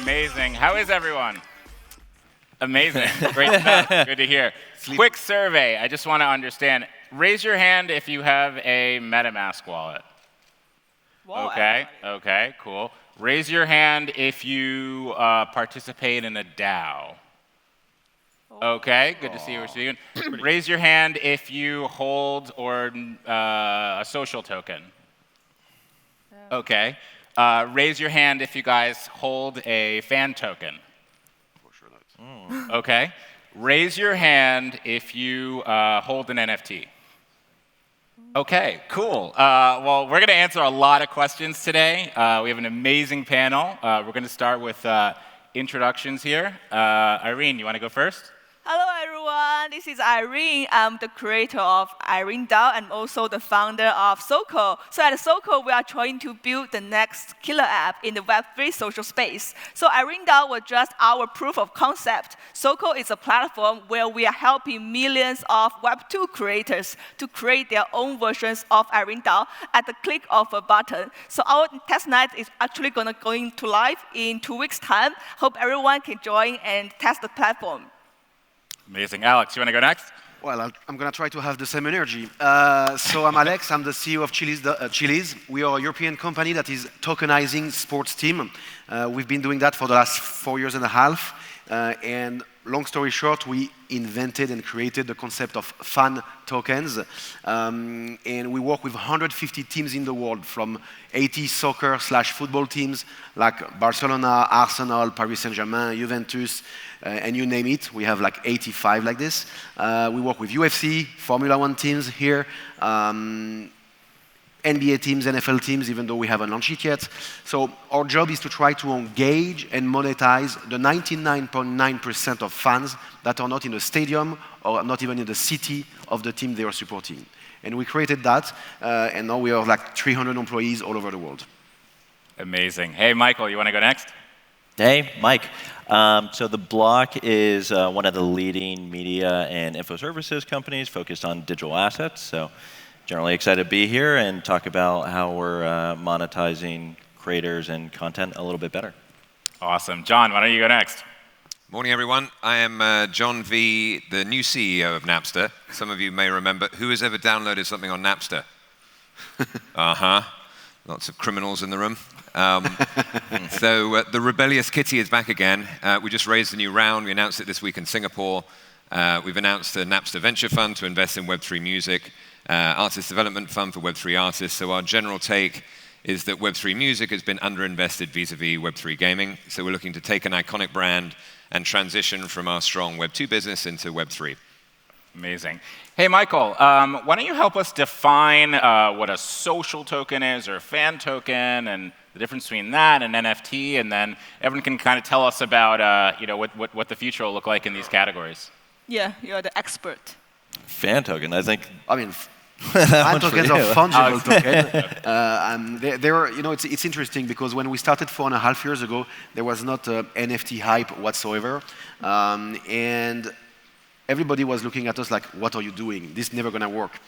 Amazing. How is everyone? Amazing. Great stuff. Good to hear. Quick survey. I just want to understand. Raise your hand if you have a MetaMask wallet. Whoa, Okay, cool. Raise your hand if you participate in a DAO. Okay, good to see you. We're speaking. Raise your hand if you hold or a social token. Okay. Raise your hand if you guys hold a fan token. Okay. Raise your hand if you hold an NFT. Okay, cool. Well, we're going to answer a lot of questions today. We have an amazing panel. We're going to start with introductions here. Irene, you want to go first? Hello, everyone. This is Irene. I'm the creator of Irene DAO and also the founder of SO-COL. So at SO-COL, we are trying to build the next killer app in the Web3 social space. So Irene DAO was just our proof of concept. SO-COL is a platform where we are helping millions of Web2 creators to create their own versions of Irene DAO at the click of a button. So our testnet is actually going to go into live in 2 weeks' time. Hope everyone can join and test the platform. Amazing. Alex, you want to go next? Well, I'm going to try to have the same energy. So I'm Alex. I'm the CEO of Chiliz. We are a European company that is tokenizing sports team. We've been doing that for the last 4 years and a half. And long story short, we invented and created the concept of fan tokens. And we work with 150 teams in the world, from 80 soccer/football teams like Barcelona, Arsenal, Paris Saint-Germain, Juventus, and you name it. We have like 85 like this. We work with UFC, Formula 1 teams here, NBA teams, NFL teams, even though we haven't launched it yet. So our job is to try to engage and monetize the 99.9% of fans that are not in the stadium or not even in the city of the team they are supporting. And we created that, and now we are like 300 employees all over the world. Amazing. Hey, Michael, you want to go next? Hey, Mike. So The Block is one of the leading media and info services companies focused on digital assets. So generally excited to be here and talk about how we're monetizing creators and content a little bit better. Awesome. John, why don't you go next? Morning, everyone. I am Jon V, the new CEO of Napster. Some of you may remember. Who has ever downloaded something on Napster? Lots of criminals in the room. So the rebellious kitty is back again. We just raised a new round. We announced it this week in Singapore. We've announced a Napster Venture Fund to invest in Web3 music, Artist Development Fund for Web3 artists. So our general take is that Web3 music has been underinvested vis-a-vis Web3 gaming. So we're looking to take an iconic brand and transition from our strong Web2 business into Web3. Amazing. Hey, Michael, why don't you help us define what a social token is or a fan token and the difference between that and NFT, and then everyone can kind of tell us about what the future will look like in these categories. Yeah, you're the expert. Fan token, I think. I mean, fan tokens are fungible tokens. It's interesting because when we started 4.5 years ago, there was not NFT hype whatsoever, and everybody was looking at us like, what are you doing? This is never going to work.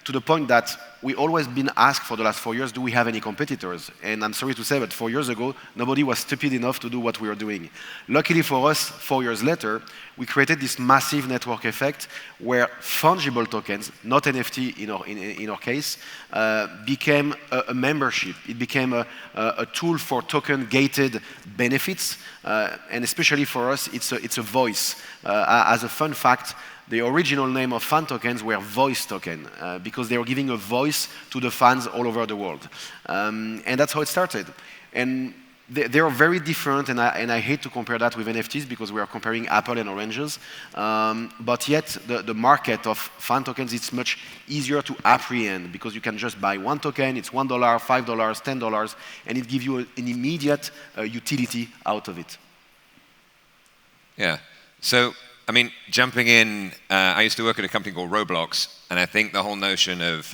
To the point that we always been asked for the last 4 years, do we have any competitors? And I'm sorry to say, but 4 years ago, nobody was stupid enough to do what we are doing. Luckily for us, 4 years later, we created this massive network effect where fungible tokens, not NFT in our case, became a membership. It became a tool for token-gated benefits, and especially for us, it's a voice. As a fun fact, the original name of fan tokens were voice token because they were giving a voice to the fans all over the world. And that's how it started. And they are very different, and I hate to compare that with NFTs because we are comparing apple and oranges. But yet, the market of fan tokens is much easier to apprehend because you can just buy one token, it's $1, $5, $10, and it gives you an immediate utility out of it. Yeah. So, I mean, jumping in, I used to work at a company called Roblox, and I think the whole notion of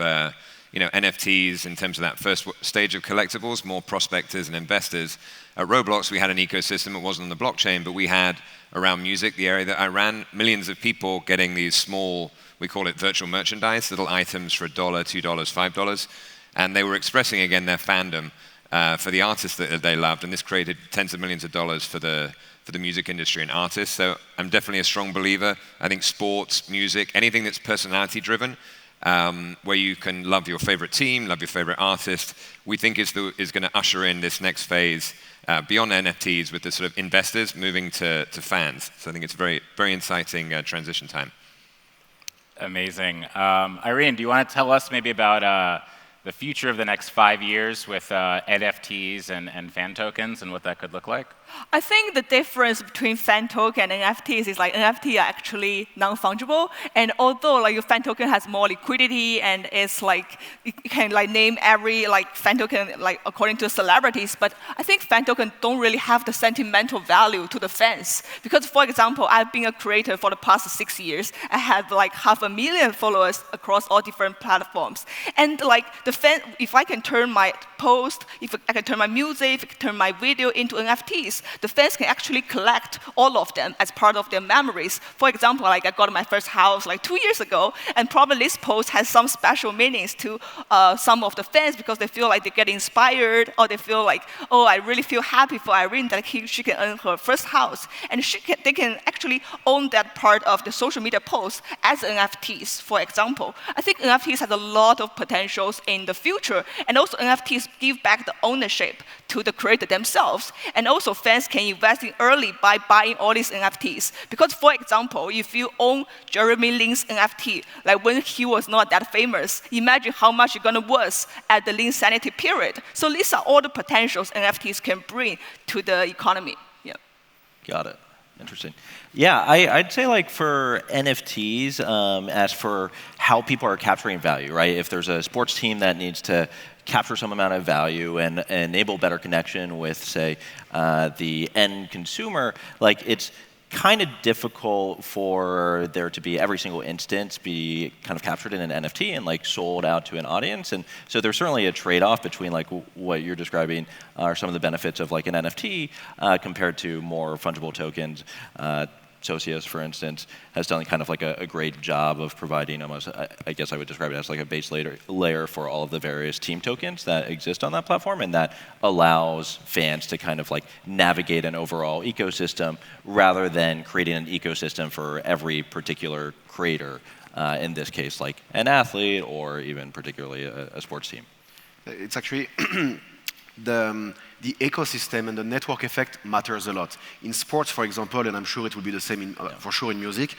NFTs in terms of that first stage of collectibles, more prospectors and investors. At Roblox, we had an ecosystem. It wasn't on the blockchain, but we had around music, the area that I ran, millions of people getting these small, we call it virtual merchandise, little items for $1, $2, $5, and they were expressing again their fandom. for the artists that they loved, and this created tens of millions of dollars for the music industry and artists. So I'm definitely a strong believer. I think sports, music, anything that's personality driven, where you can love your favorite team, love your favorite artist, we think is going to usher in this next phase beyond NFTs with the sort of investors moving to fans. So I think it's a very, very exciting transition time. Amazing. Irene, do you want to tell us maybe about the future of the next 5 years with NFTs and fan tokens and what that could look like? I think the difference between fan token and NFTs is like NFT are actually non-fungible, and although like your fan token has more liquidity and it's like you can like name every like fan token like according to celebrities, but I think fan token don't really have the sentimental value to the fans because, for example, I've been a creator for the past 6 years. I have like 500,000 followers across all different platforms, and like the fan, if I can turn my post, if I can turn my music, if I can turn my video into NFTs. The fans can actually collect all of them as part of their memories. For example, like I got my first house like 2 years ago, and probably this post has some special meanings to some of the fans because they feel like they get inspired, or they feel like, oh, I really feel happy for Irene that she can earn her first house, and they can actually own that part of the social media post as NFTs. For example, I think NFTs has a lot of potentials in the future, and also NFTs give back the ownership to the creator themselves, and also fans can invest in early by buying all these NFTs. Because, for example, if you own Jeremy Lin's NFT, like when he was not that famous, imagine how much it's gonna worth at the Lin Sanity period. So these are all the potentials NFTs can bring to the economy. Yeah. Got it. Interesting. Yeah, I'd say like for NFTs, as for how people are capturing value, right? If there's a sports team that needs to capture some amount of value and enable better connection with, say, the end consumer, like it's kind of difficult for there to be every single instance be kind of captured in an NFT and like sold out to an audience. And so there's certainly a trade-off between like what you're describing are some of the benefits of like an NFT compared to more fungible tokens. Socios, for instance, has done kind of like a great job of providing almost, I guess I would describe it as like a base layer for all of the various team tokens that exist on that platform, and that allows fans to kind of like navigate an overall ecosystem rather than creating an ecosystem for every particular creator, in this case like an athlete or even particularly a sports team. It's actually the ecosystem and the network effect matters a lot. In sports, for example, and I'm sure it will be the same for sure in music,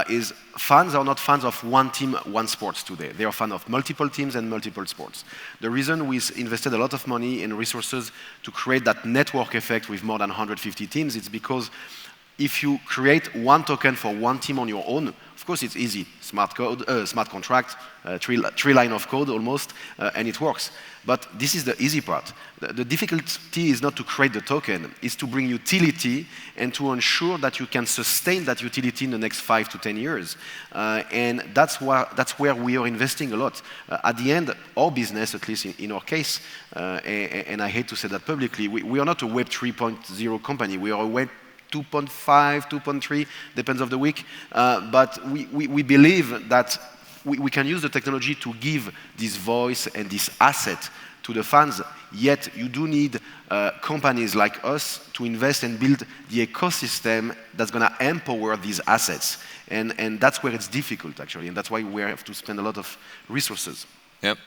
is fans are not fans of one team, one sports today. They are fans of multiple teams and multiple sports. The reason we invested a lot of money and resources to create that network effect with more than 150 teams, it's because if you create one token for one team on your own, of course it's easy, smart code, smart contract, three line of code almost, and it works. But this is the easy part. The difficulty is not to create the token, it's to bring utility and to ensure that you can sustain that utility in the next 5 to 10 years. And that's where we are investing a lot. At the end, our business, at least in our case, and I hate to say that publicly, we are not a Web 3.0 company, we are a Web 2.5, 2.3, depends of the week. But we believe that we can use the technology to give this voice and this asset to the fans, yet you do need companies like us to invest and build the ecosystem that's going to empower these assets. And that's where it's difficult, actually, and that's why we have to spend a lot of resources. Yep.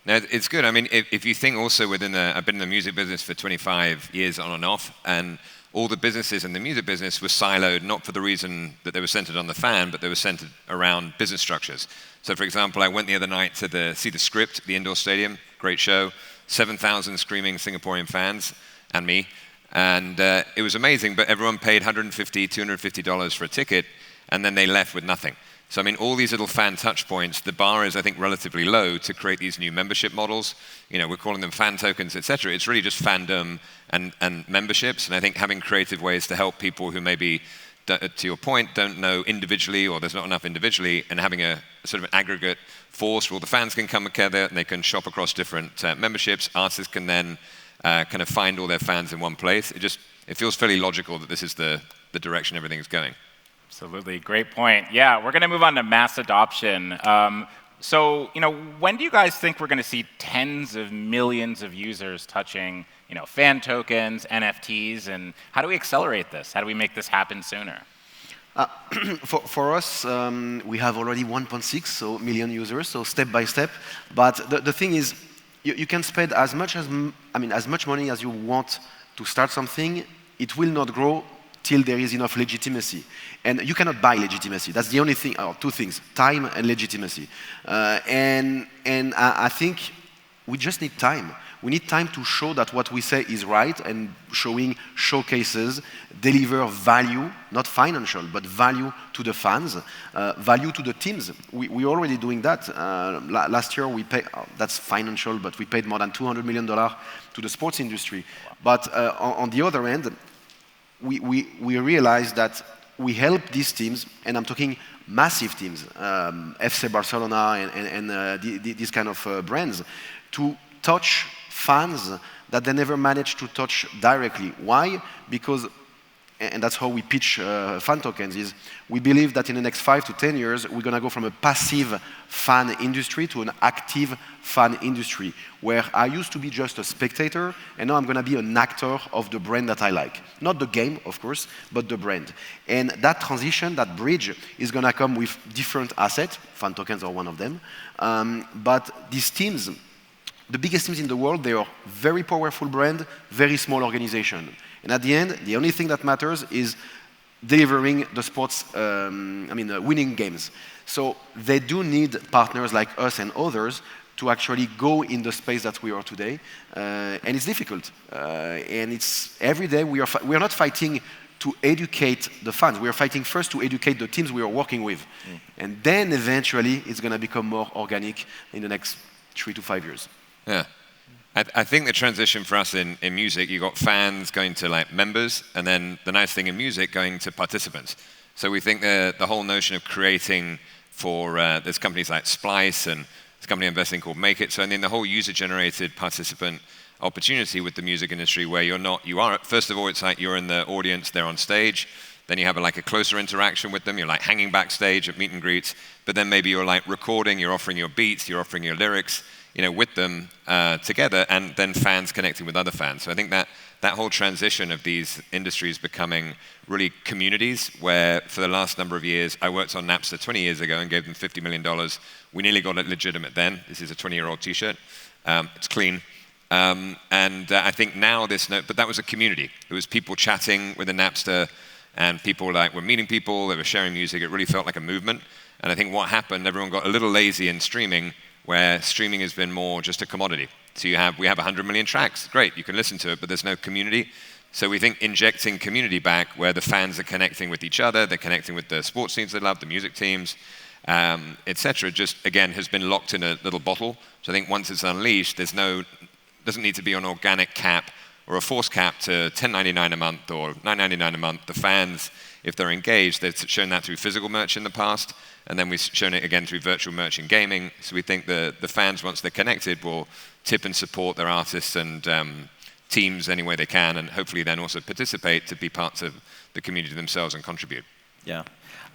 No, it's good. I mean, if you think also I've been in the music business for 25 years on and off, and all the businesses in the music business were siloed, not for the reason that they were centered on the fan, but they were centered around business structures. So, for example, I went the other night to see the Script, the indoor stadium, great show, 7,000 screaming Singaporean fans, and me. And it was amazing, but everyone paid $150, $250 for a ticket, and then they left with nothing. So, I mean, all these little fan touch points, the bar is, I think, relatively low to create these new membership models. You know, we're calling them fan tokens, et cetera. It's really just fandom and memberships. And I think having creative ways to help people who maybe, to your point, don't know individually or there's not enough individually, and having a sort of an aggregate force where all the fans can come together and they can shop across different memberships. Artists can then kind of find all their fans in one place. It feels fairly logical that this is the direction everything is going. Absolutely, great point. Yeah, we're going to move on to mass adoption. So, when do you guys think we're going to see tens of millions of users touching, fan tokens, NFTs, and how do we accelerate this? How do we make this happen sooner? For us, we have already 1.6 million users, so step by step. But the thing is, you can spend as much money as you want to start something. It will not grow till there is enough legitimacy. And you cannot buy legitimacy. That's the only thing, or two things, time and legitimacy. And I think we just need time. We need time to show that what we say is right, and showing showcases, deliver value, not financial, but value to the fans, value to the teams. We're already doing that. Last year we paid, that's financial, but we paid more than $200 million to the sports industry. But on the other end, we realized that we help these teams, and I'm talking massive teams, FC Barcelona and these kind of brands, to touch fans that they never managed to touch directly. Why? Because, and that's how we pitch fan tokens, is we believe that in the next 5 to 10 years, we're going to go from a passive fan industry to an active fan industry, where I used to be just a spectator, and now I'm going to be an actor of the brand that I like. Not the game, of course, but the brand. And that transition, that bridge, is going to come with different assets. Fan tokens are one of them. But these teams, the biggest teams in the world, they are very powerful brand, very small organization. And at the end, the only thing that matters is delivering the sports, winning games. So they do need partners like us and others to actually go in the space that we are today. And it's difficult. And it's every day we are not fighting to educate the fans. We are fighting first to educate the teams we are working with. And then eventually it's going to become more organic in the next 3 to 5 years. Yeah. I think the transition for us in music, you got fans going to like members, and then the nice thing in music going to participants. So we think the whole notion of creating for, there's companies like Splice, and there's a company investing called Make It. So I mean, the whole user-generated participant opportunity with the music industry, where you are, first of all, it's like you're in the audience, they're on stage. Then you have a closer interaction with them. You're like hanging backstage at meet and greets, but then maybe you're like recording, you're offering your beats, you're offering your lyrics, with them together, and then fans connecting with other fans. So I think that whole transition of these industries becoming really communities, where for the last number of years, I worked on Napster 20 years ago and gave them $50 million. We nearly got it legitimate then. This is a 20-year-old t-shirt. It's clean. And I think now but that was a community. It was people chatting with a Napster, and people were meeting people, they were sharing music. It really felt like a movement. And I think what happened, everyone got a little lazy in streaming, where streaming has been more just a commodity. So we have 100 million tracks, great, you can listen to it, but there's no community. So we think injecting community back, where the fans are connecting with each other, they're connecting with the sports teams they love, the music teams, etc., just again has been locked in a little bottle. So I think once it's unleashed, doesn't need to be an organic cap or a forced cap to $10.99 a month or $9.99 a month. The fans, if they're engaged, they've shown that through physical merch in the past, and then we've shown it again through virtual merch in gaming. So we think the fans, once they're connected, will tip and support their artists and teams any way they can, and hopefully then also participate to be parts of the community themselves and contribute. Yeah.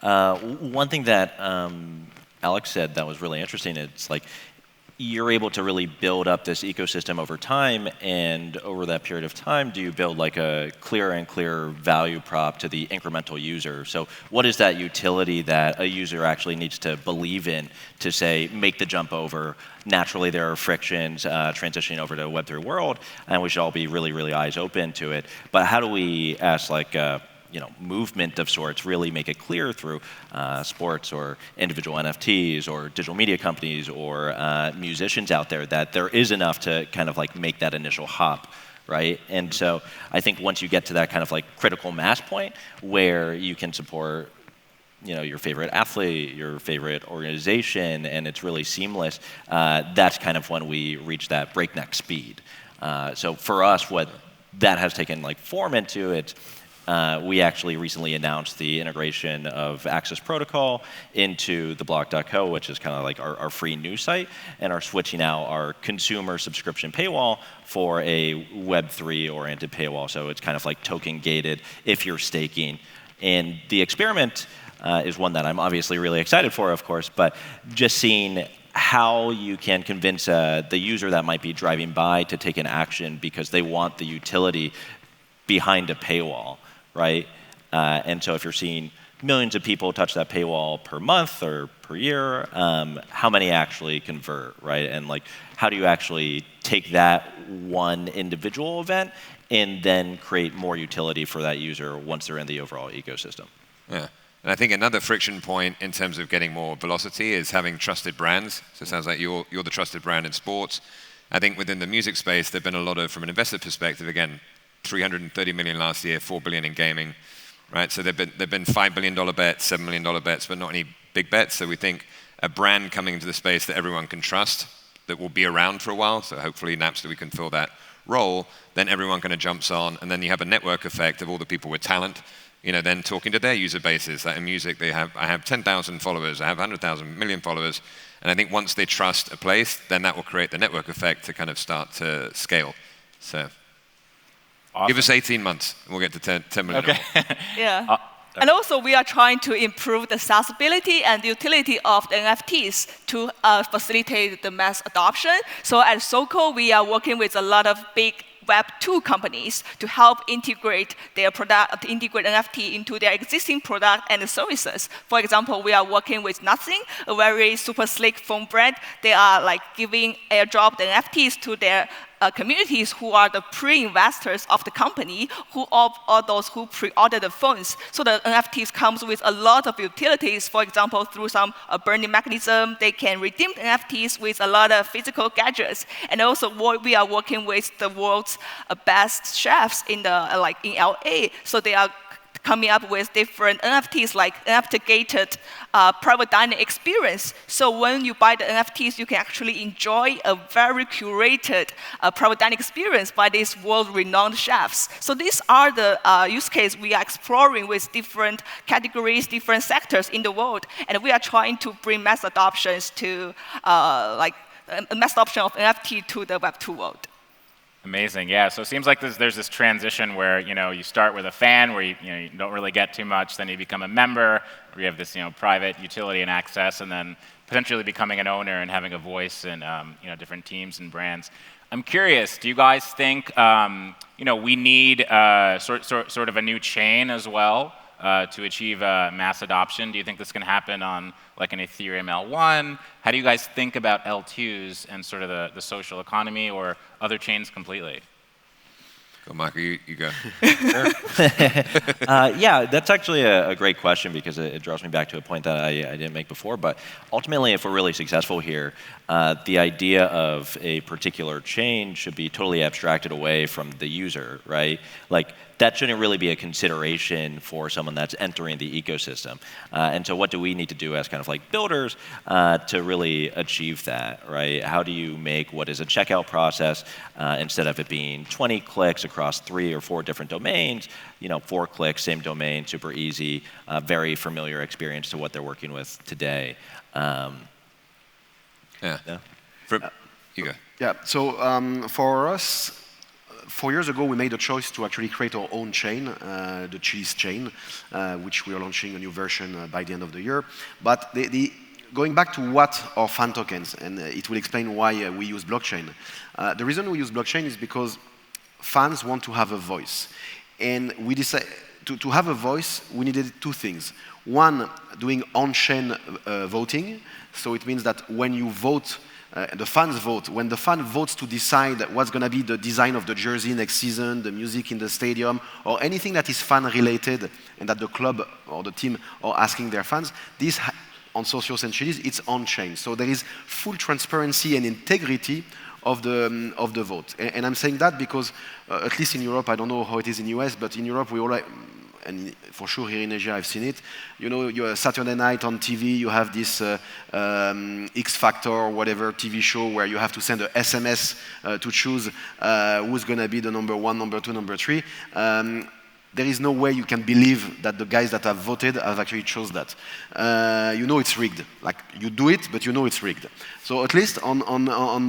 One thing that Alex said that was really interesting, it's like you're able to really build up this ecosystem over time, and over that period of time, do you build like a clearer and clearer value prop to the incremental user? So what is that utility that a user actually needs to believe in to say, make the jump over? Naturally, there are frictions transitioning over to a Web3 world, and we should all be really, really eyes open to it. But how do we, as like movement of sorts, really make it clear through sports or individual NFTs or digital media companies or musicians out there that there is enough to kind of like make that initial hop, right? And so I think once you get to that kind of like critical mass point where you can support your favorite athlete, your favorite organization, and it's really seamless, that's kind of when we reach that breakneck speed. So for us, what that has taken like form into it, we actually recently announced the integration of Access Protocol into the block.co, which is kind of like our free news site, and are switching out our consumer subscription paywall for a Web3 oriented paywall. So it's kind of like token gated if you're staking. And the experiment is one that I'm obviously really excited for, of course, but just seeing how you can convince the user that might be driving by to take an action because they want the utility behind a paywall, right? And so if you're seeing millions of people touch that paywall per month or per year, how many actually convert, right? And like, how do you actually take that one individual event and then create more utility for that user once they're in the overall ecosystem? Yeah. And I think another friction point in terms of getting more velocity is having trusted brands. So it sounds like you're the trusted brand in sports. I think within the music space, there have been a lot of, from an investor perspective, again, 330 million last year, 4 billion in gaming, right? So there've been $5 billion bets, $7 million bets, but not any big bets. So we think a brand coming into the space that everyone can trust, that will be around for a while. So hopefully Napster, we can fill that role. Then everyone kind of jumps on, and then you have a network effect of all the people with talent, then talking to their user bases. Like in music, I have 10,000 followers, I have 100,000 million followers, and I think once they trust a place, then that will create the network effect to kind of start to scale. So awesome. Give us 18 months, and we'll get to 10 million. Okay. Yeah. And also, we are trying to improve the accessibility and the utility of the NFTs to facilitate the mass adoption. So at SO-COL, we are working with a lot of big Web2 companies to help integrate their product, to integrate NFT into their existing product and services. For example, we are working with Nothing, a very super slick phone brand. They are like giving airdrop the NFTs to their communities who are the pre-investors of the company, who are those who pre-order the phones. So the NFTs comes with a lot of utilities. For example, through some burning mechanism, they can redeem the NFTs with a lot of physical gadgets. And also, we are working with the world's best chefs in LA. So they are coming up with different NFTs, like NFT-gated private dining experience. So when you buy the NFTs, you can actually enjoy a very curated private dining experience by these world-renowned chefs. So these are the use cases we are exploring with different categories, different sectors in the world, and we are trying to bring mass adoptions to mass adoption of NFT to the Web2 world. Amazing, yeah. So it seems like there's this transition where you start with a fan, where you don't really get too much, then you become a member, where you have this private utility and access, and then potentially becoming an owner and having a voice in different teams and brands. I'm curious, do you guys think we need sort of a new chain as well to achieve mass adoption? Do you think this can happen on like an Ethereum L1? How do you guys think about L2s and sort of the social economy or other chains completely? Go, Michael, you go. Yeah, that's actually a great question because it draws me back to a point that I didn't make before. But ultimately, if we're really successful here, the idea of a particular chain should be totally abstracted away from the user, right? Like, that shouldn't really be a consideration for someone that's entering the ecosystem. And so what do we need to do as kind of like builders to really achieve that, right? How do you make what is a checkout process, instead of it being 20 clicks across 3 or 4 different domains, 4 clicks, same domain, super easy, very familiar experience to what they're working with today. Yeah. You go. Yeah, so for us, 4 years ago, we made a choice to actually create our own chain, the Chiliz chain, which we are launching a new version by the end of the year. But going back to what are fan tokens, and it will explain why we use blockchain. The reason we use blockchain is because fans want to have a voice. And we decided to have a voice, we needed 2 things. One, doing on-chain voting. So it means that when you vote, the fans vote. When the fan votes to decide what's going to be the design of the jersey next season, the music in the stadium, or anything that is fan-related and that the club or the team are asking their fans, this on Socios and Chiliz, it's on-chain. So there is full transparency and integrity of the vote. And I'm saying that because, at least in Europe, I don't know how it is in the US, but in Europe, we all and for sure here in Asia I've seen it, you're Saturday night on TV, you have this X Factor or whatever TV show where you have to send an SMS to choose who's going to be the number 1, number 2, number 3. There is no way you can believe that the guys that have voted have actually chose that. It's rigged. Like, you do it, but it's rigged. So at least on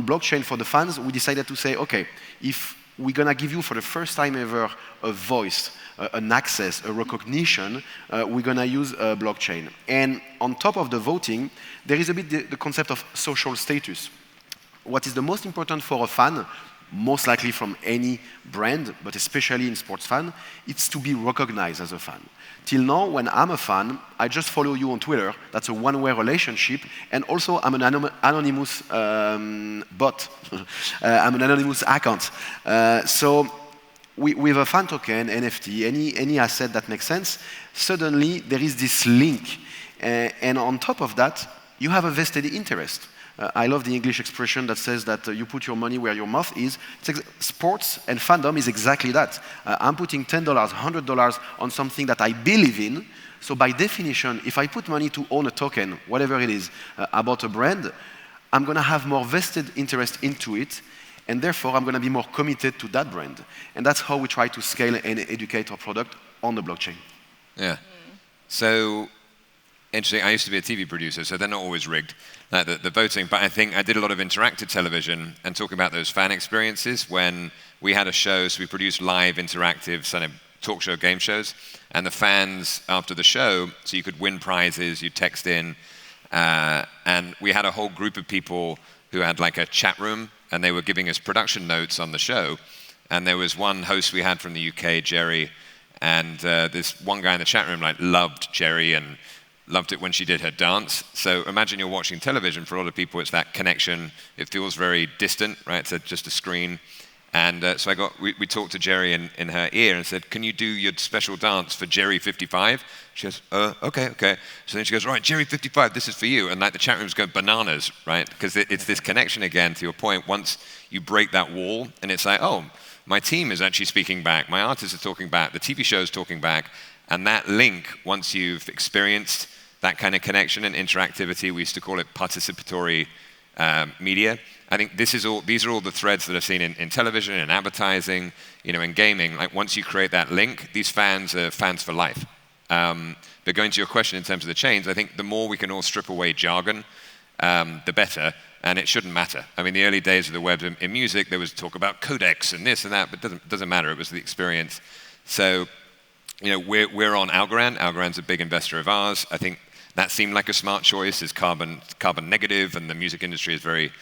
blockchain for the fans, we decided to say, okay, if we're going to give you for the first time ever a voice, an access, a recognition. We're going to use a blockchain. And on top of the voting, there is a bit the concept of social status. What is the most important for a fan, most likely from any brand, but especially in sports fan, it's to be recognized as a fan. Till now, when I'm a fan, I just follow you on Twitter. That's a one-way relationship. And also, I'm an anonymous bot. I'm an anonymous account. So with a fan token, NFT, any asset that makes sense, suddenly there is this link. And on top of that, you have a vested interest. I love the English expression that says that you put your money where your mouth is. Sports and fandom is exactly that. I'm putting $10, $100 on something that I believe in. So by definition, if I put money to own a token, whatever it is, about a brand, I'm going to have more vested interest into it. And therefore, I'm going to be more committed to that brand. And that's how we try to scale and educate our product on the blockchain. Yeah. So, interesting. I used to be a TV producer, so they're not always rigged, the voting. But I think I did a lot of interactive television and talking about those fan experiences when we had a show. So we produced live, interactive, sort of talk show, game shows. And the fans, after the show, so you could win prizes, you text in. And we had a whole group of people who had like a chat room, and they were giving us production notes on the show. And there was one host we had from the UK, Jerry, and this one guy in the chat room like loved Jerry and loved it when she did her dance. So imagine you're watching television. For a lot of people, it's that connection. It feels very distant, right? It's just a screen. And so we talked to Jerry in her ear and said, can you do your special dance for Jerry 55? She goes, okay. So then she goes, right, Jerry 55, this is for you. And like the chat rooms go bananas, right? Because it's this connection again, to your point. Once you break that wall and it's like, oh, my team is actually speaking back. My artists are talking back. The TV show is talking back. And that link, once you've experienced that kind of connection and interactivity, we used to call it participatory media. I think these are all the threads that I've seen in television and advertising, in gaming. Like once you create that link, these fans are fans for life. But going to your question in terms of the chains, I think the more we can all strip away jargon, the better, and it shouldn't matter. I mean, the early days of the web in music, there was talk about codecs and this and that, but it doesn't matter. It was the experience. So, we're on Algorand. Algorand's a big investor of ours. I think that seemed like a smart choice. It's carbon negative, and the music industry is very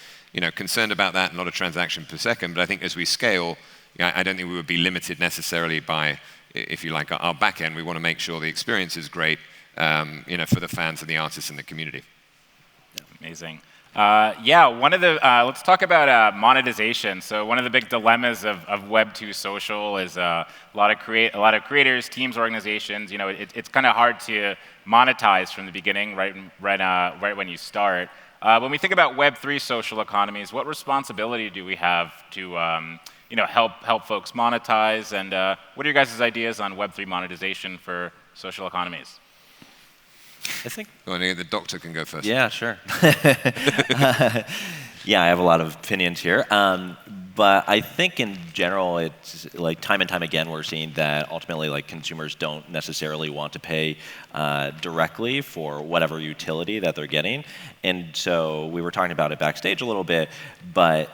concerned about that, not a transaction per second. But I think as we scale, I don't think we would be limited necessarily by, if you like, our back end. We want to make sure the experience is great, for the fans and the artists and the community. Amazing. Let's talk about monetization. So one of the big dilemmas of Web 2 social is a lot of creators, teams, organizations. It's kind of hard to monetize from the beginning, right when you start. When we think about Web 3 social economies, what responsibility do we have to help folks monetize? And what are your guys' ideas on Web 3 monetization for social economies? I think. The doctor can go first. Yeah, sure. Yeah, I have a lot of opinions here. But I think in general, it's like time and time again, we're seeing that ultimately like consumers don't necessarily want to pay directly for whatever utility that they're getting. And so we were talking about it backstage a little bit, but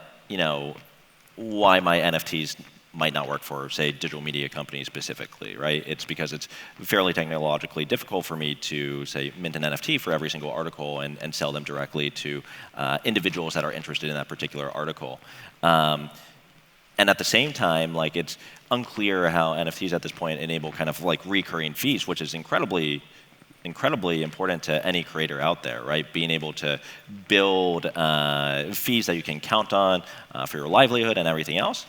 why my NFTs might not work for, say, digital media companies specifically, right? It's because it's fairly technologically difficult for me to, say, mint an NFT for every single article and sell them directly to individuals that are interested in that particular article. And at the same time, like it's unclear how NFTs at this point enable kind of like recurring fees, which is incredibly important to any creator out there, right? Being able to build fees that you can count on for your livelihood and everything else.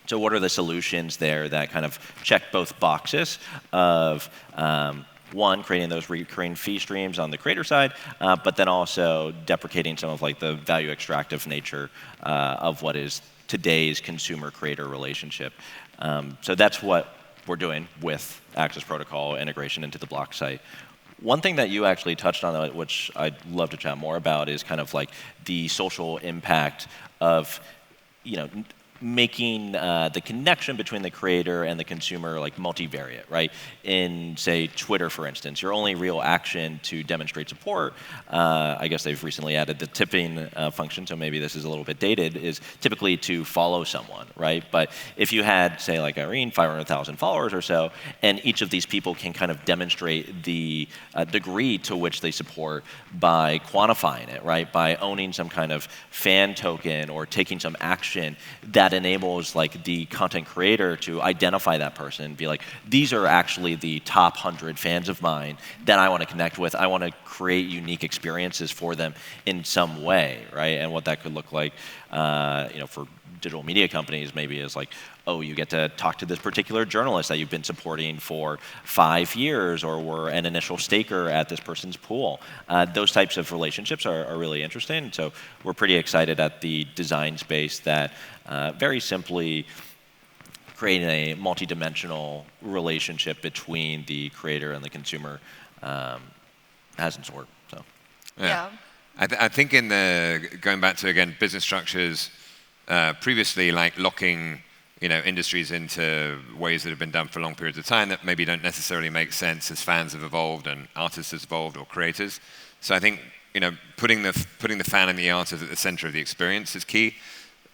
So what are the solutions there that kind of check both boxes of one, creating those recurring fee streams on the creator side, but then also deprecating some of like the value extractive nature of what is today's consumer-creator relationship. So that's what we're doing with Access Protocol integration into the block site. One thing that you actually touched on, which I'd love to chat more about, is kind of like the social impact of, making the connection between the creator and the consumer like multivariate, right? In, say, Twitter, for instance, your only real action to demonstrate support, I guess they've recently added the tipping function, so maybe this is a little bit dated, is typically to follow someone, right? But if you had, say, like Irene, 500,000 followers or so, and each of these people can kind of demonstrate the degree to which they support by quantifying it, right? By owning some kind of fan token or taking some action that enables like the content creator to identify that person and be like, these are actually the top 100 fans of mine that I want to connect with. I want to create unique experiences for them in some way, right? And what that could look like, for digital media companies maybe is like, oh, you get to talk to this particular journalist that you've been supporting for 5 years, or were an initial staker at this person's pool. Those types of relationships are really interesting. So we're pretty excited at the design space that very simply creating a multi-dimensional relationship between the creator and the consumer has in store. So. Yeah. I think in going back to, again, business structures, previously like locking industries into ways that have been done for long periods of time that maybe don't necessarily make sense as fans have evolved and artists have evolved or creators. So I think putting the fan and the artist at the center of the experience is key.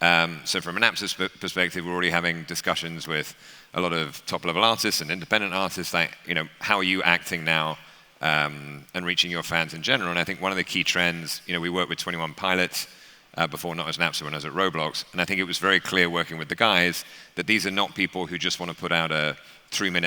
So from an Napster perspective, we're already having discussions with a lot of top-level artists and independent artists, like, how are you acting now and reaching your fans in general? And I think one of the key trends, we worked with 21 Pilots before, not as Napster, when I was at Roblox, and I think it was very clear working with the guys that these are not people who just want to put out a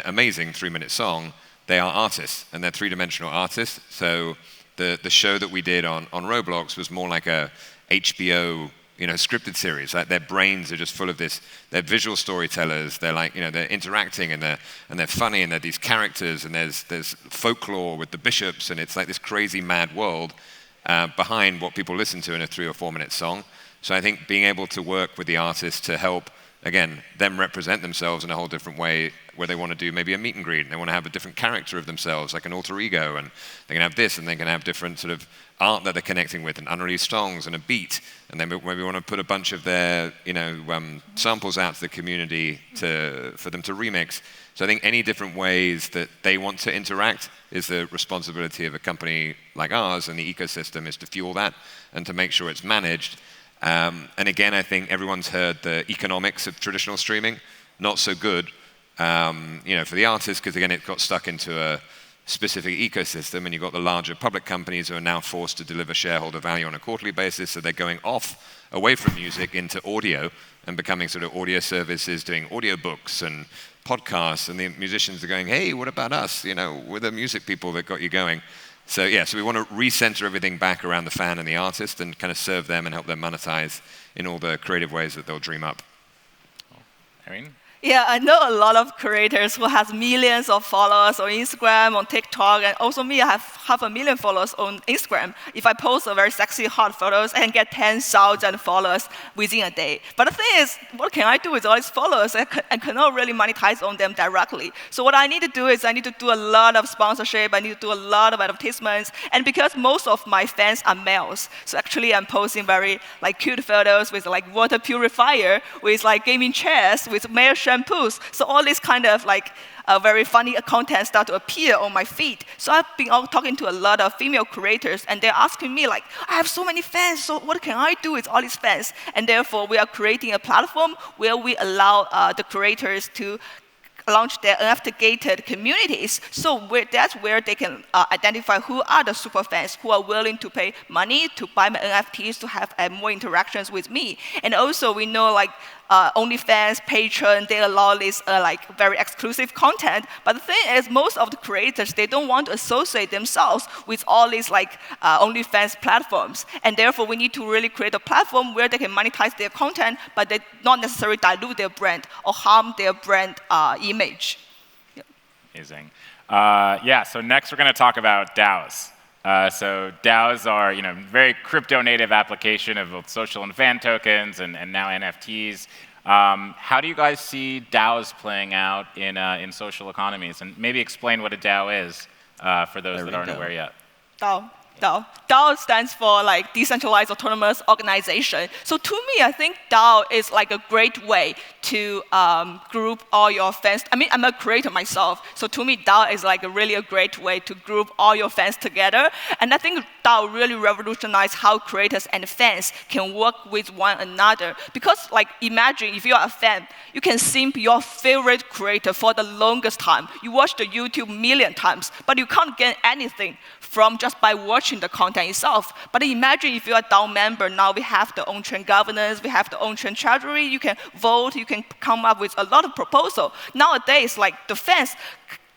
amazing 3-minute song. They are artists, and they're three-dimensional artists. So the show that we did on Roblox was more like a HBO scripted series. Like, their brains are just full of this. They're visual storytellers. They're like, they're interacting, and they're funny, and they're these characters, and there's folklore with the bishops, and it's like this crazy mad world behind what people listen to in a 3 or 4 minute song. So I think being able to work with the artists to help, again, them represent themselves in a whole different way, where they want to do maybe a meet and greet, and they want to have a different character of themselves, like an alter ego, and they can have this, and they can have different sort of art that they're connecting with, and unreleased songs, and a beat, and then maybe want to put a bunch of their samples out to the community for them to remix. So I think any different ways that they want to interact is the responsibility of a company like ours, and the ecosystem is to fuel that and to make sure it's managed. And again, I think everyone's heard the economics of traditional streaming, not so good, for the artists, because again, it got stuck into a specific ecosystem, and you've got the larger public companies who are now forced to deliver shareholder value on a quarterly basis, so they're going away from music into audio and becoming sort of audio services, doing audiobooks and podcasts, and the musicians are going, hey, what about us? We're the music people that got you going. So yeah, so we want to recenter everything back around the fan and the artist, and kind of serve them and help them monetize in all the creative ways that they'll dream up. Irene? Yeah, I know a lot of creators who has millions of followers on Instagram, on TikTok, and also me, I have 500,000 followers on Instagram. If I post a very sexy, hot photos, I can get 10,000 followers within a day. But the thing is, what can I do with all these followers? I cannot really monetize on them directly. So what I need to do is I need to do a lot of sponsorship. I need to do a lot of advertisements. And because most of my fans are males, so actually I'm posting very cute photos with water purifier, with gaming chairs, with male shampoos. So all this kind of very funny content start to appear on my feed. So I've been talking to a lot of female creators, and they're asking me I have so many fans, so what can I do with all these fans? And therefore, we are creating a platform where we allow the creators to launch their NFT-gated communities. So that's where they can identify who are the super fans who are willing to pay money to buy my NFTs to have more interactions with me. And also, we know OnlyFans, Patreon, they allow this very exclusive content. But the thing is, most of the creators, they don't want to associate themselves with all these OnlyFans platforms. And therefore, we need to really create a platform where they can monetize their content, but they not necessarily dilute their brand or harm their brand image. Yeah. Amazing. So next we're going to talk about DAOs. So DAOs are, very crypto-native application of both social and fan tokens, and now NFTs. How do you guys see DAOs playing out in social economies? And maybe explain what a DAO is for those that aren't aware yet. DAO. DAO. DAO stands for like decentralized autonomous organization. So to me, I think DAO is like a great way to group all your fans. I mean, I'm a creator myself, so to me, DAO is like a great way to group all your fans together. And I think DAO really revolutionized how creators and fans can work with one another. Because like, imagine if you're a fan, you can simp your favorite creator for the longest time. You watch the YouTube million times, but you can't get anything from just by watching the content itself. But imagine if you're a DAO member, now we have the on-chain governance, we have the on-chain treasury, you can vote, you can come up with a lot of proposals. Nowadays, like the fans,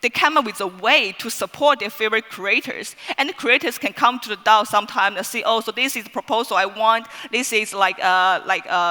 they come up with a way to support their favorite creators. And the creators can come to the DAO sometime and say, oh, so this is the proposal I want, this is like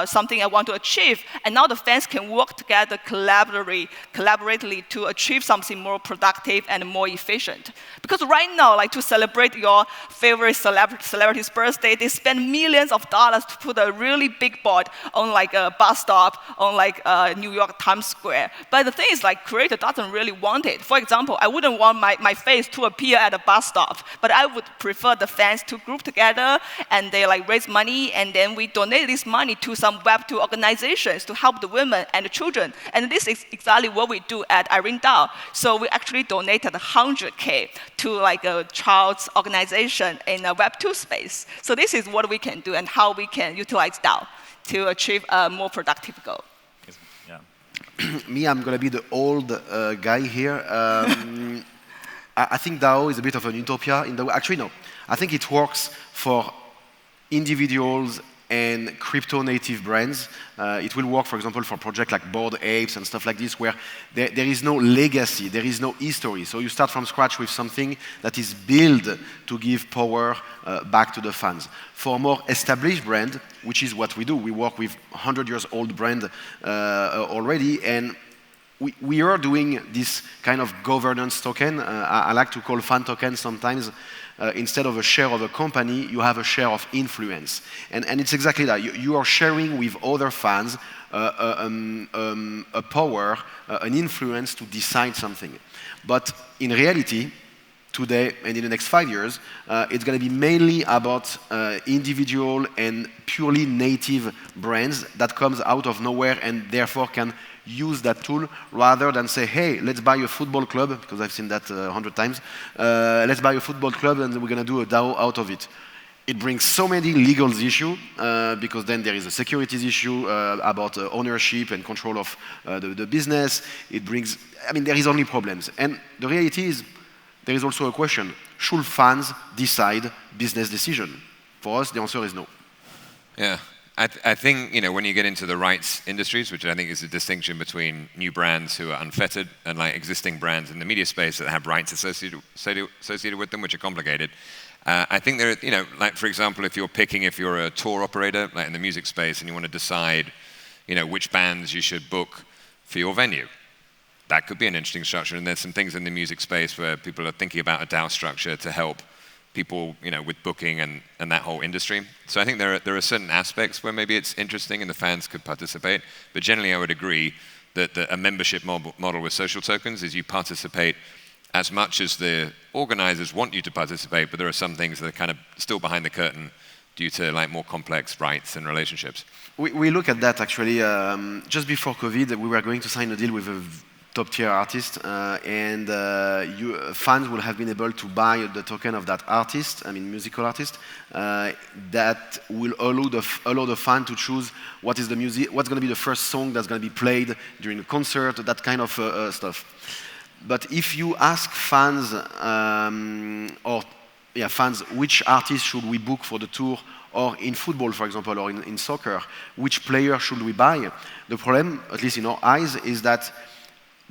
something I want to achieve. And now the fans can work together collaboratively to achieve something more productive and more efficient. Because right now, like to celebrate your favorite celebrity's birthday, they spend millions of dollars to put a really big board on like a bus stop, on like New York Times Square. But the thing is, like, creator doesn't really want it. For example, I wouldn't want my face to appear at a bus stop, but I would prefer the fans to group together and they like raise money, and then we donate this money to some Web2 organizations to help the women and the children. And this is exactly what we do at Irene DAO. So we actually donated 100K to like a child's organization in a Web2 space. So this is what we can do and how we can utilize DAO to achieve a more productive goal. Me, I'm going to be the old guy here. I think DAO is a bit of an utopia. Actually, no. I think it works for individuals and crypto-native brands. It will work, for example, for projects like Bored Apes and stuff like this, where there is no legacy, there is no history. So you start from scratch with something that is built to give power back to the fans. For a more established brand, which is what we do, we work with 100-year-old brand already, and we are doing this kind of governance token. I like to call fan token sometimes. Instead of a share of a company, you have a share of influence. And it's exactly that. You are sharing with other fans a power, an influence to decide something. But in reality, today and in the next 5 years, it's going to be mainly about individual and purely native brands that comes out of nowhere and therefore can use that tool rather than say, hey, let's buy a football club, because I've seen that 100 times. Let's buy a football club and we're going to do a DAO out of it. It brings so many legal issues because then there is a securities issue about ownership and control of the business. It brings, I mean, there is only problems. And the reality is, there is also a question, should fans decide business decision? For us, the answer is no. Yeah. I think, you know, when you get into the rights industries, which I think is a distinction between new brands who are unfettered and like existing brands in the media space that have rights associated with them, which are complicated. I think there are, you know, like for example, if you're a tour operator, like in the music space, and you want to decide, you know, which bands you should book for your venue, that could be an interesting structure. And there's some things in the music space where people are thinking about a DAO structure to help people, you know, with booking and that whole industry. So I think there are certain aspects where maybe it's interesting and the fans could participate. But generally, I would agree that a membership model with social tokens is you participate as much as the organizers want you to participate, but there are some things that are kind of still behind the curtain due to like more complex rights and relationships. We look at that actually. Just before COVID, we were going to sign a deal with a top-tier artist, and fans will have been able to buy the token of that artist, I mean musical artist, that will allow the fan to choose what is the music, what's going to be the first song that's going to be played during a concert, that kind of stuff. But if you ask fans, fans, which artist should we book for the tour, or in football, for example, or in soccer, which player should we buy? The problem, at least in our eyes, is that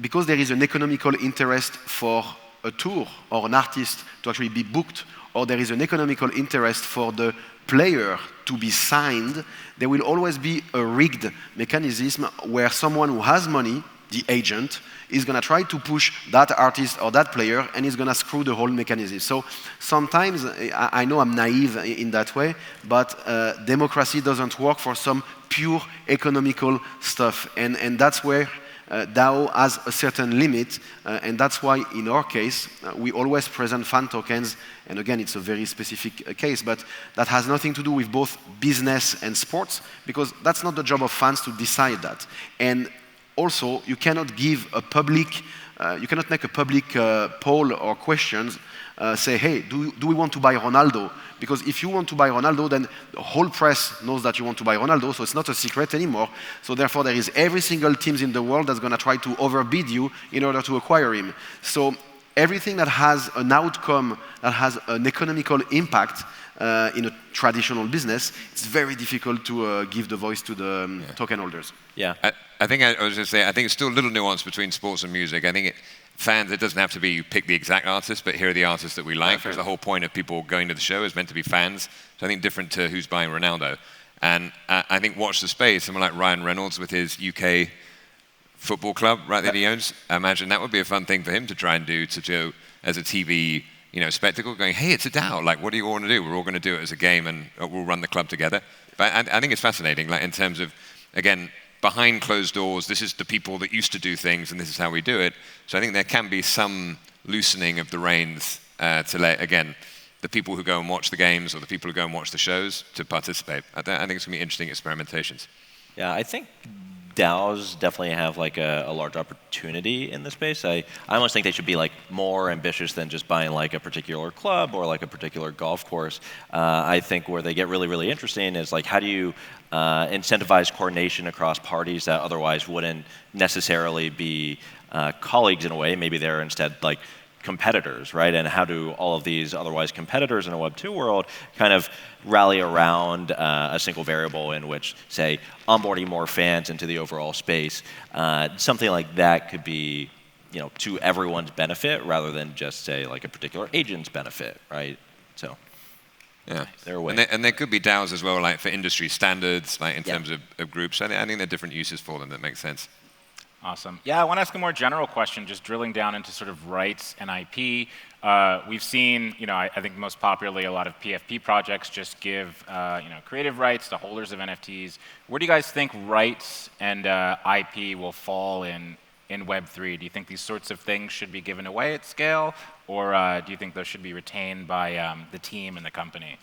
because there is an economical interest for a tour or an artist to actually be booked, or there is an economical interest for the player to be signed, there will always be a rigged mechanism where someone who has money, the agent, is going to try to push that artist or that player, and is going to screw the whole mechanism. So sometimes, I know I'm naive in that way, but democracy doesn't work for some pure economical stuff. And that's where DAO has a certain limit, and that's why in our case, we always present fan tokens, and again, it's a very specific case, but that has nothing to do with both business and sports, because that's not the job of fans to decide that. And also, you cannot give a public, you cannot make a public poll or questions, say, hey, do we want to buy Ronaldo? Because if you want to buy Ronaldo, then the whole press knows that you want to buy Ronaldo, so it's not a secret anymore. So therefore, there is every single team in the world that's going to try to overbid you in order to acquire him. So everything that has an outcome, that has an economical impact in a traditional business, it's very difficult to give the voice to the token holders. Yeah. I think I was going to say, I think it's still a little nuance between sports and music. I think fans, it doesn't have to be you pick the exact artist, but here are the artists that we like, because the whole point of people going to the show is meant to be fans. So I think different to who's buying Ronaldo. And I think watch the space, someone like Ryan Reynolds with his UK football club, right, that he owns. I imagine that would be a fun thing for him to try and do, to do as a TV spectacle, going, hey, it's a DAO, like, what do you all want to do? We're all going to do it as a game, and we'll run the club together. But I think it's fascinating, like, in terms of, again, behind closed doors, this is the people that used to do things, and this is how we do it. So I think there can be some loosening of the reins to let, again, the people who go and watch the games or the people who go and watch the shows to participate. I think it's going to be interesting experimentations. Yeah, I think DAOs definitely have like a large opportunity in this space. I almost think they should be like more ambitious than just buying like a particular club or like a particular golf course. I think where they get really, really interesting is like, how do you incentivize coordination across parties that otherwise wouldn't necessarily be colleagues in a way? Maybe they're instead like competitors, right? And how do all of these otherwise competitors in a Web 2 world kind of rally around a single variable in which, say, onboarding more fans into the overall space? Something like that could be, to everyone's benefit rather than just, say, like a particular agent's benefit, right? So, yeah, there are ways. And there could be DAOs as well, like for industry standards, like in terms of groups. I think there are different uses for them that make sense. Awesome. Yeah, I want to ask a more general question, just drilling down into sort of rights and IP. We've seen, I think most popularly, a lot of PFP projects just give, creative rights to holders of NFTs. Where do you guys think rights and IP will fall in Web3? Do you think these sorts of things should be given away at scale, or do you think those should be retained by the team and the company?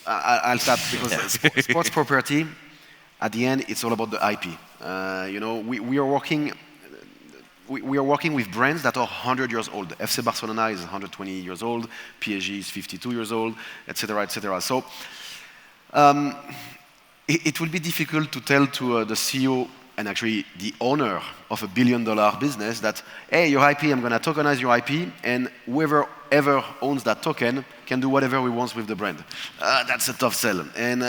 I'll start, because sports property, at the end, it's all about the IP. We are working with brands that are 100 years old. FC Barcelona is 120 years old, PSG is 52 years old, etc., etc. So it will be difficult to tell to the CEO and actually the owner of a billion-dollar business that, hey, your IP, I'm going to tokenize your IP, and whoever ever owns that token can do whatever he wants with the brand. That's a tough sell. And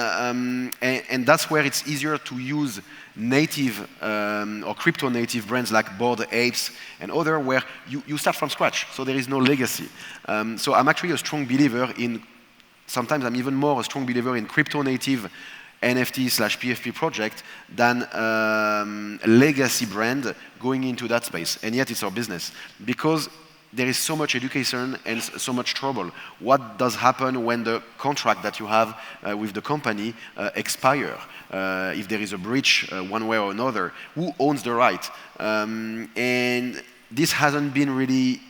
that's where it's easier to use native or crypto-native brands like Bored Apes and other, where you start from scratch, so there is no legacy. So I'm actually a strong believer in, sometimes I'm even more a strong believer in crypto-native NFT/PFP project than a legacy brand going into that space. And yet it's our business, because there is so much education and so much trouble. What does happen when the contract that you have with the company expire? If there is a breach one way or another, who owns the right? And this hasn't been really,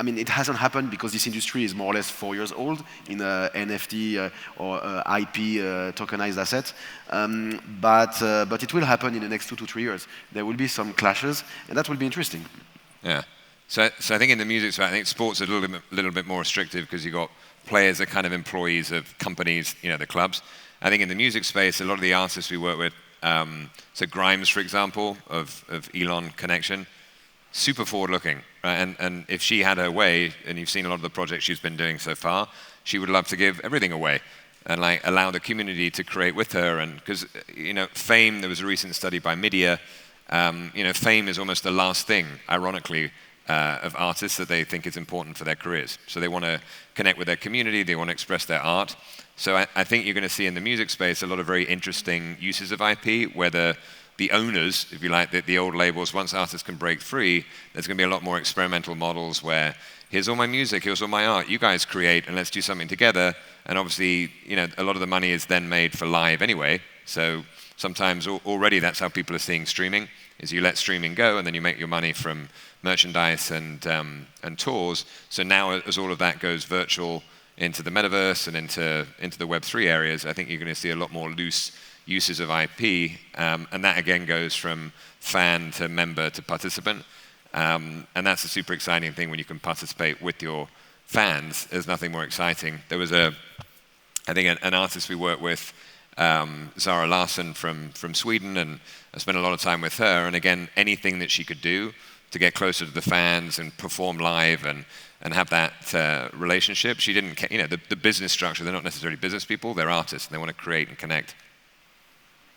it hasn't happened because this industry is more or less 4 years old in NFT or IP tokenized assets. But it will happen in the next 2 to 3 years. There will be some clashes, and that will be interesting. Yeah. So I think in the music side, I think sports are a little bit more restrictive, because you've got players that are kind of employees of companies, the clubs. I think in the music space, a lot of the artists we work with, so Grimes, for example, of Elon Connection, super forward-looking, right? And if she had her way, and you've seen a lot of the projects she's been doing so far, she would love to give everything away and like allow the community to create with her. And because fame, there was a recent study by Media, fame is almost the last thing, ironically, of artists that they think is important for their careers. So they want to connect with their community, they want to express their art. So I think you're going to see in the music space a lot of very interesting uses of IP, where the owners, if you like, the old labels, once artists can break free, there's going to be a lot more experimental models where here's all my music, here's all my art, you guys create and let's do something together. And obviously, a lot of the money is then made for live anyway. So sometimes already that's how people are seeing streaming. is you let streaming go, and then you make your money from merchandise and tours. So now, as all of that goes virtual into the metaverse and into the Web3 areas, I think you're going to see a lot more loose uses of IP, and that again goes from fan to member to participant. And that's a super exciting thing when you can participate with your fans. There's nothing more exciting. There was I think an artist we worked with, Zara Larsson from Sweden, and I spent a lot of time with her. And again, anything that she could do to get closer to the fans and perform live and have that relationship, she didn't. The business structure. They're not necessarily business people. They're artists, and they want to create and connect.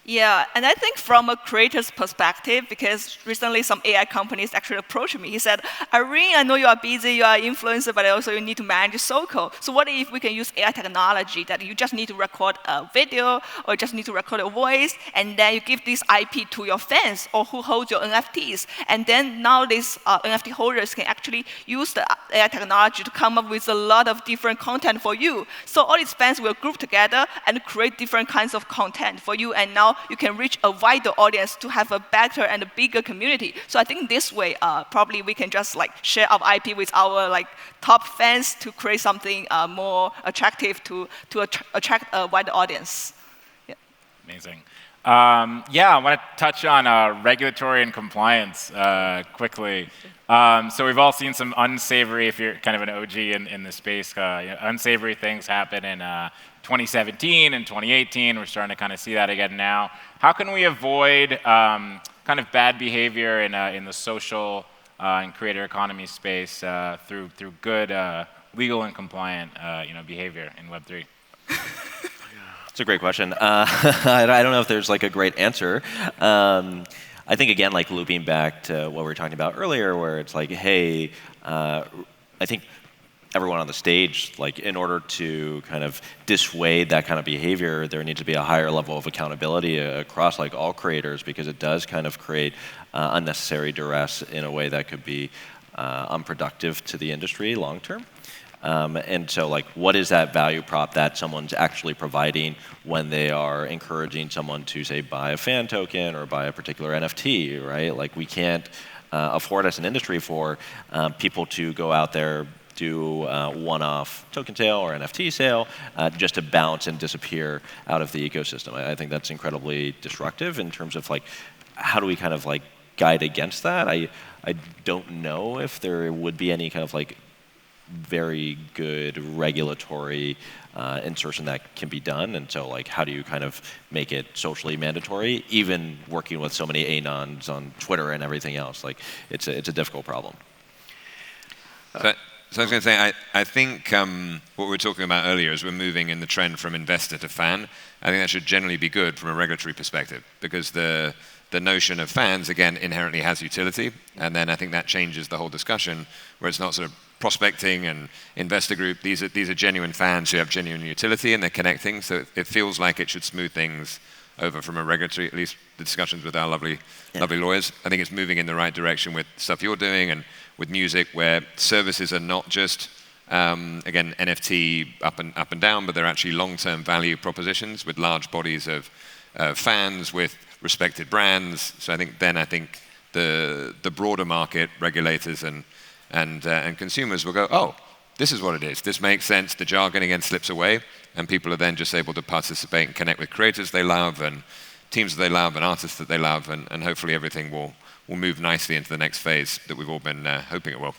Yeah, and I think from a creator's perspective, because recently some AI companies actually approached me. He said, Irene, I know you are busy, you are an influencer, but also you need to manage SO-COL. So what if we can use AI technology that you just need to record a video or just need to record a voice, and then you give this IP to your fans or who hold your NFTs. And then now these NFT holders can actually use the AI technology to come up with a lot of different content for you. So all these fans will group together and create different kinds of content for you, and now you can reach a wider audience to have a better and a bigger community. So I think this way, probably we can just share our IP with our top fans to create something more attractive to attract a wider audience. Yeah. Amazing. I want to touch on regulatory and compliance quickly. So we've all seen some unsavory, if you're kind of an OG in the space, unsavory things happen in 2017 and 2018. We're starting to kind of see that again now. How can we avoid kind of bad behavior in the social and creator economy space through good legal and compliant behavior in Web3? It's a great question. I don't know if there's a great answer. I think again, looping back to what we were talking about earlier, where it's hey, I think everyone on the stage, in order to kind of dissuade that kind of behavior, there needs to be a higher level of accountability across all creators, because it does kind of create unnecessary duress in a way that could be unproductive to the industry long term. And so what is that value prop that someone's actually providing when they are encouraging someone to, say, buy a fan token or buy a particular NFT, right? We can't afford as an industry for people to go out there, do one-off token sale or NFT sale just to bounce and disappear out of the ecosystem. I think that's incredibly disruptive in terms of how do we kind of guide against that? I don't know if there would be any kind of very good regulatory insertion that can be done. And so how do you kind of make it socially mandatory, even working with so many anons on Twitter and everything else? It's a difficult problem. So I was going to say, I think what we were talking about earlier is we're moving in the trend from investor to fan. I think that should generally be good from a regulatory perspective, because the notion of fans, again, inherently has utility. And then I think that changes the whole discussion, where it's not sort of prospecting and investor group. These are genuine fans who have genuine utility, and they're connecting. So it feels like it should smooth things over from a regulatory, at least the discussions with our lovely lawyers. I think it's moving in the right direction with stuff you're doing and with music, where services are not just, again, NFT up and down, but they're actually long-term value propositions with large bodies of fans, with respected brands. So I think the broader market, regulators and consumers will go, oh, this is what it is. This makes sense. The jargon again slips away, and people are then just able to participate and connect with creators they love and teams that they love and artists that they love, and hopefully everything will move nicely into the next phase that we've all been hoping it will.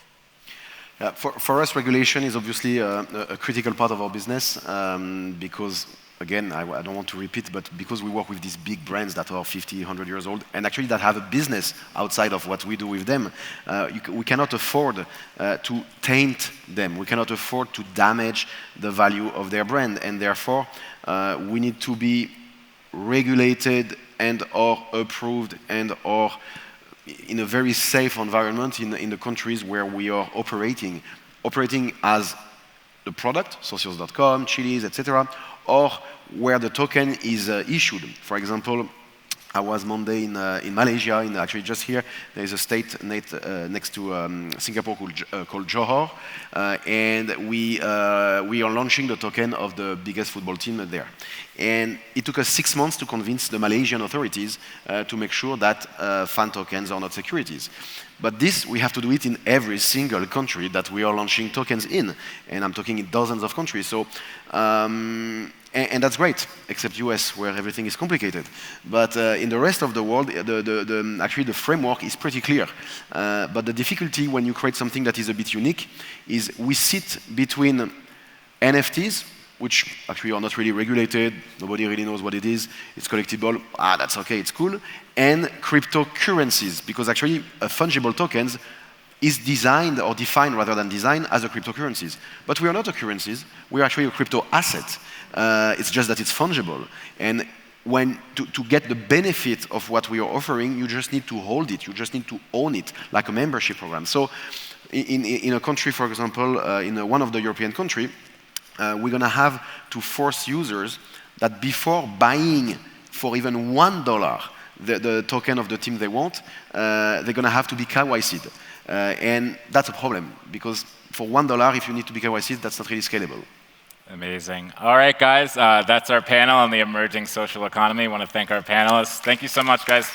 For us, regulation is obviously a critical part of our business because, again, I don't want to repeat, but because we work with these big brands that are 50, 100 years old, and actually that have a business outside of what we do with them, we cannot afford to taint them. We cannot afford to damage the value of their brand, and therefore we need to be regulated and or approved and or in a very safe environment in the countries where we are operating as the product, socials.com, Chiliz, etc., or where the token is issued. For example, I was Monday in Malaysia, actually just here. There is a state next to Singapore called Johor, and we are launching the token of the biggest football team there. And it took us 6 months to convince the Malaysian authorities to make sure that fan tokens are not securities. But this, we have to do it in every single country that we are launching tokens in. And I'm talking in dozens of countries. So, and that's great, except US, where everything is complicated. But in the rest of the world, actually the framework is pretty clear. But the difficulty when you create something that is a bit unique is we sit between NFTs, which actually are not really regulated, nobody really knows what it is, it's collectible, that's okay, it's cool, and cryptocurrencies, because actually fungible tokens is designed, or defined rather than designed, as a cryptocurrencies. But we are not a currencies, we are actually a crypto asset. It's just that it's fungible. And to get the benefit of what we are offering, you just need to hold it, you just need to own it, like a membership program. So in a country, for example, in one of the European countries, we're going to have to force users that before buying for even $1 the token of the team they want, they're going to have to be KYC'd. And that's a problem, because for $1, if you need to be KYC'd, that's not really scalable. Amazing. All right, guys, that's our panel on the emerging social economy. I want to thank our panelists. Thank you so much, guys.